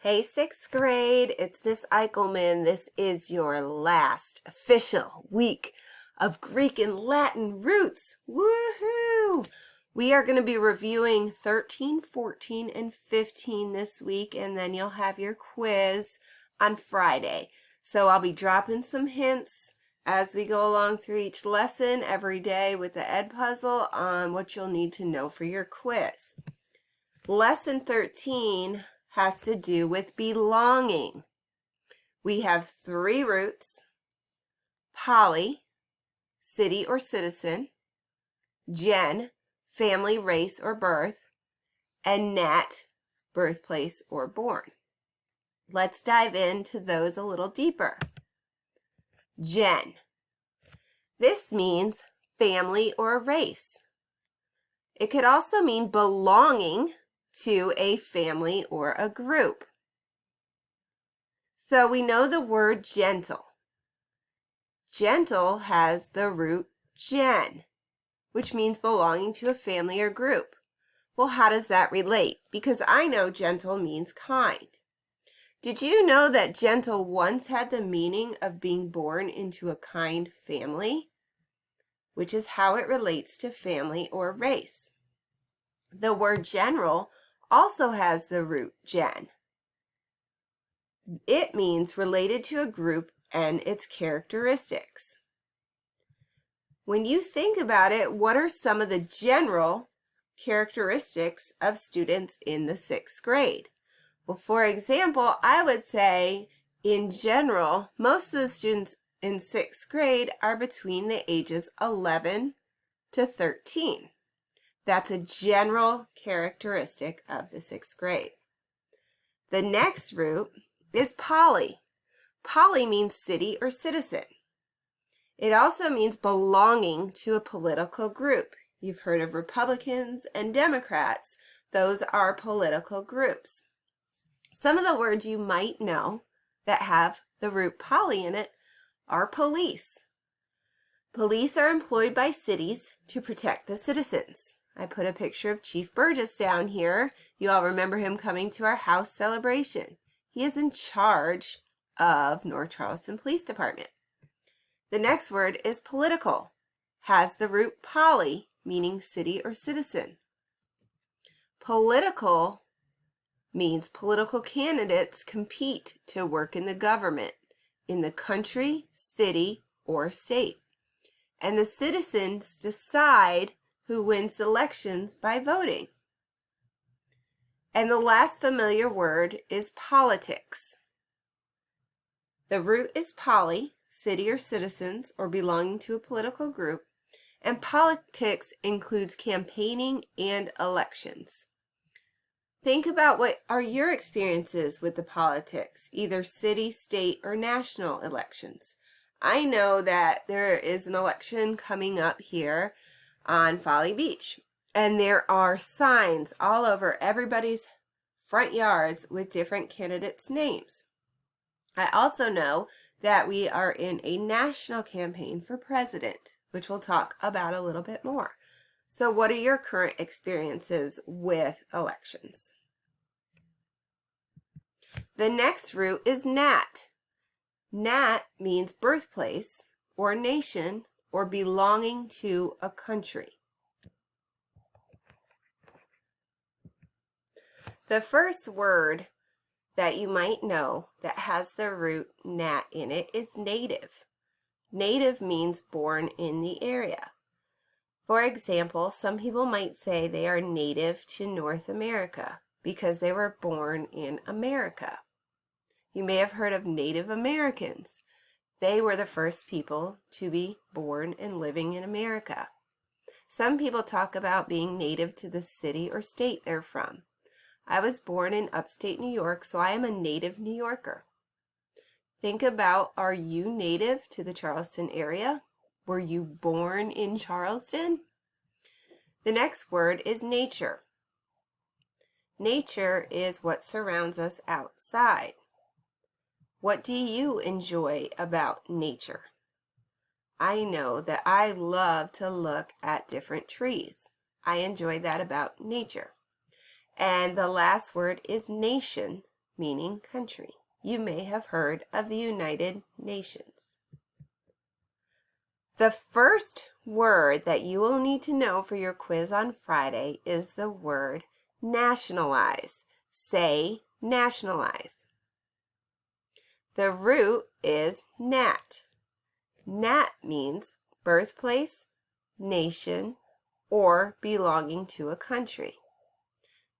Hey, sixth grade, it's Miss Eichelman. This is your last official week of Greek and Latin roots. Woohoo! We are going to be reviewing 13, 14, and 15 this week, and then you'll have your quiz on Friday. So I'll be dropping some hints as we go along through each lesson every day with the Ed Puzzle on what you'll need to know for your quiz. Lesson 13 has to do with belonging. We have three roots: POLI, city or citizen; GEN, family, race, or birth; and NAT, birthplace or born. Let's dive into those a little deeper. GEN. This means family or race. It could also mean belonging to a family or a group. So we know the word gentle. Gentle has the root gen, which means belonging to a family or group. Well, how does that relate? Because I know gentle means kind. Did you know that gentle once had the meaning of being born into a kind family, which is how it relates to family or race? The word general also has the root gen. It means related to a group and its characteristics. When you think about it, what are some of the general characteristics of students in the sixth grade? Well, for example, I would say in general, most of the students in sixth grade are between the ages 11 to 13. That's a general characteristic of the sixth grade. The next root is POLI. POLI means city or citizen. It also means belonging to a political group. You've heard of Republicans and Democrats. Those are political groups. Some of the words you might know that have the root POLI in it are police. Police are employed by cities to protect the citizens. I put a picture of Chief Burgess down here. You all remember him coming to our house celebration. He is in charge of North Charleston Police Department. The next word is political. Has the root poli, meaning city or citizen. Political means political candidates compete to work in the government, in the country, city, or state. And the citizens decide who wins elections by voting. And the last familiar word is politics. The root is poli, city or citizens, or belonging to a political group, and politics includes campaigning and elections. Think about what are your experiences with the politics, either city, state, or national elections. I know that there is an election coming up here on Folly Beach, and there are signs all over everybody's front yards with different candidates' names. I also know that we are in a national campaign for president, which we'll talk about a little bit more. So what are your current experiences with elections? The next root is NAT. NAT means birthplace or nation or belonging to a country. The first word that you might know that has the root nat in it is native. Native means born in the area. For example, some people might say they are native to North America because they were born in America. You may have heard of Native Americans. They were the first people to be born and living in America. Some people talk about being native to the city or state they're from. I was born in upstate New York, so I am a native New Yorker. Think about, are you native to the Charleston area? Were you born in Charleston? The next word is nature. Nature is what surrounds us outside. What do you enjoy about nature? I know that I love to look at different trees. I enjoy that about nature. And the last word is nation, meaning country. You may have heard of the United Nations. The first word that you will need to know for your quiz on Friday is the word nationalize. Say nationalize. The root is nat. Nat means birthplace, nation, or belonging to a country.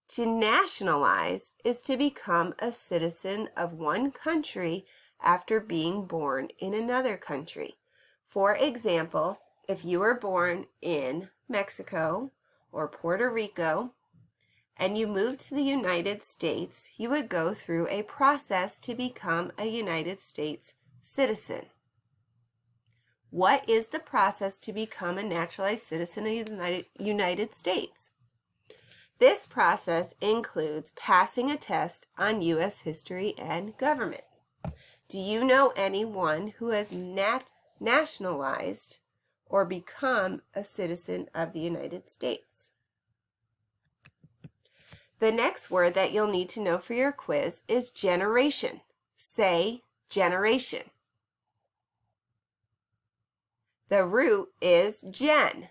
To nationalize is to become a citizen of one country after being born in another country. For example, if you were born in Mexico or Puerto Rico and you moved to the United States, you would go through a process to become a United States citizen. What is the process to become a naturalized citizen of the United States? This process includes passing a test on U.S. history and government. Do you know anyone who has nationalized or become a citizen of the United States? The next word that you'll need to know for your quiz is generation. Say generation. The root is gen.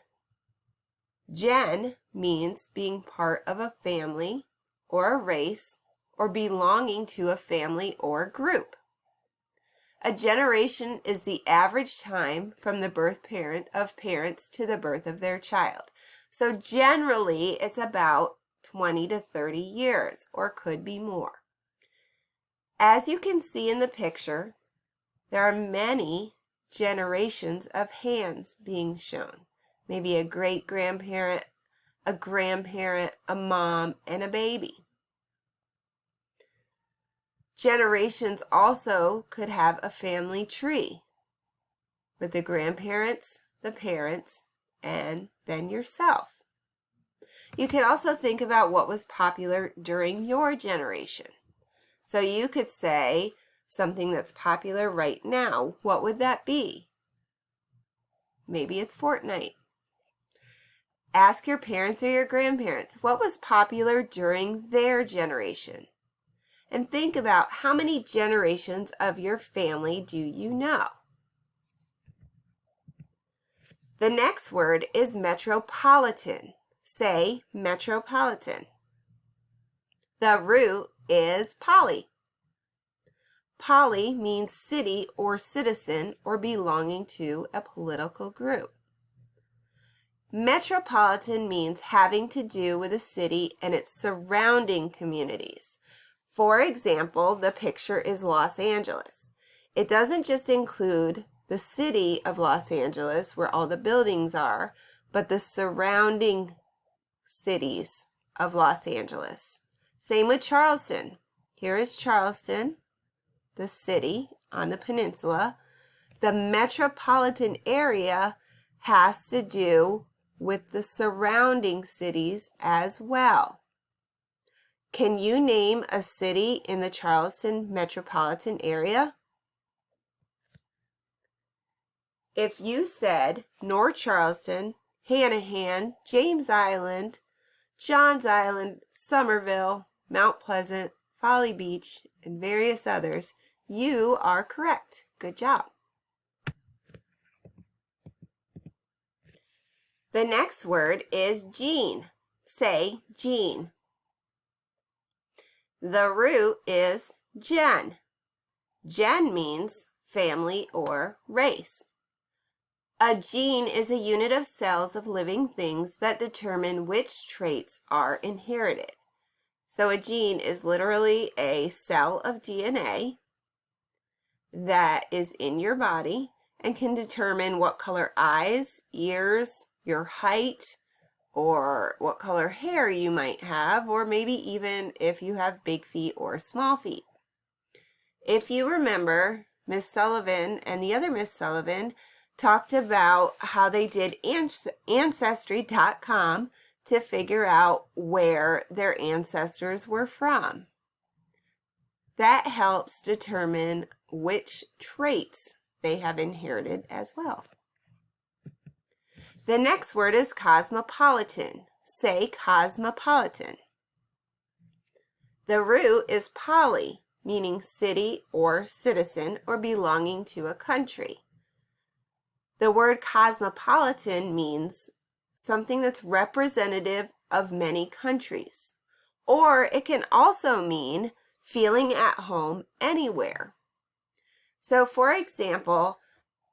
Gen means being part of a family or a race or belonging to a family or group. A generation is the average time from the birth of parents to the birth of their child. So generally it's about 20 to 30 years or could be more. As you can see in the picture, there are many generations of hands being shown. Maybe a great-grandparent, a grandparent, a mom, and a baby. Generations also could have a family tree with the grandparents, the parents, and then yourself. You can also think about what was popular during your generation. So you could say something that's popular right now. What would that be? Maybe it's Fortnite. Ask your parents or your grandparents what was popular during their generation. And think about how many generations of your family do you know? The next word is metropolitan. Say metropolitan. The root is poli. Poli means city or citizen or belonging to a political group. Metropolitan means having to do with a city and its surrounding communities. For example, the picture is Los Angeles. It doesn't just include the city of Los Angeles where all the buildings are, but the surrounding cities of Los Angeles. Same with Charleston. Here is Charleston, the city on the peninsula. The metropolitan area has to do with the surrounding cities as well. Can you name a city in the Charleston metropolitan area? If you said North Charleston, Hanahan, James Island, Johns Island, Somerville, Mount Pleasant, Folly Beach, and various others, you are correct. Good job. The next word is gene. Say gene. The root is gen. Gen means family or race. A gene is a unit of cells of living things that determine which traits are inherited. So a gene is literally a cell of DNA that is in your body and can determine what color eyes, ears, your height, or what color hair you might have, or maybe even if you have big feet or small feet. If you remember, Miss Sullivan and the other Miss Sullivan talked about how they did Ancestry.com to figure out where their ancestors were from. That helps determine which traits they have inherited as well. The next word is cosmopolitan. Say cosmopolitan. The root is POLI, meaning city or citizen or belonging to a country. The word cosmopolitan means something that's representative of many countries, or it can also mean feeling at home anywhere. So, for example,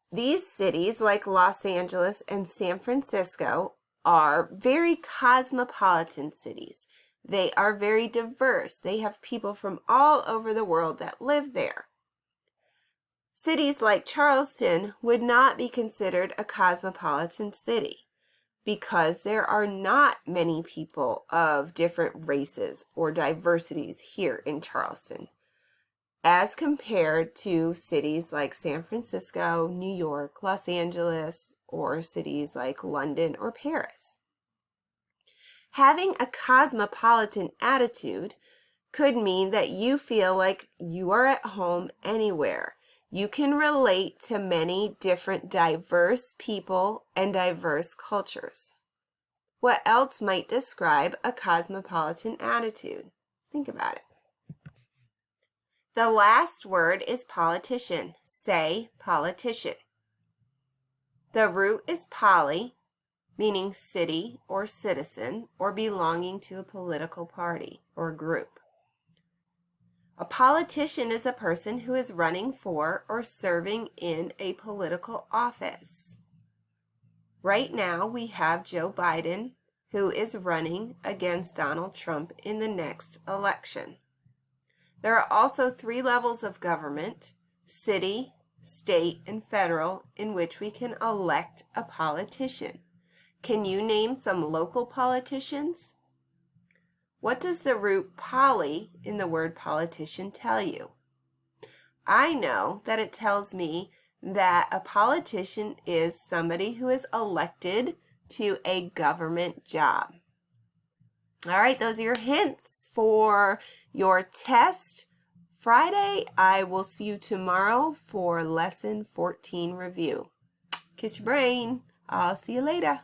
these cities like Los Angeles and San Francisco are very cosmopolitan cities. They are very diverse. They have people from all over the world that live there. Cities like Charleston would not be considered a cosmopolitan city because there are not many people of different races or diversities here in Charleston, as compared to cities like San Francisco, New York, Los Angeles, or cities like London or Paris. Having a cosmopolitan attitude could mean that you feel like you are at home anywhere. You can relate to many different diverse people and diverse cultures. What else might describe a cosmopolitan attitude? Think about it. The last word is politician. Say politician. The root is poli, meaning city or citizen or belonging to a political party or group. A politician is a person who is running for or serving in a political office. Right now we have Joe Biden, who is running against Donald Trump in the next election. There are also 3 levels of government: city, state, and federal, in which we can elect a politician. Can you name some local politicians? What does the root poli in the word politician tell you? I know that it tells me that a politician is somebody who is elected to a government job. All right, those are your hints for your test. Friday, I will see you tomorrow for lesson 14 review. Kiss your brain. I'll see you later.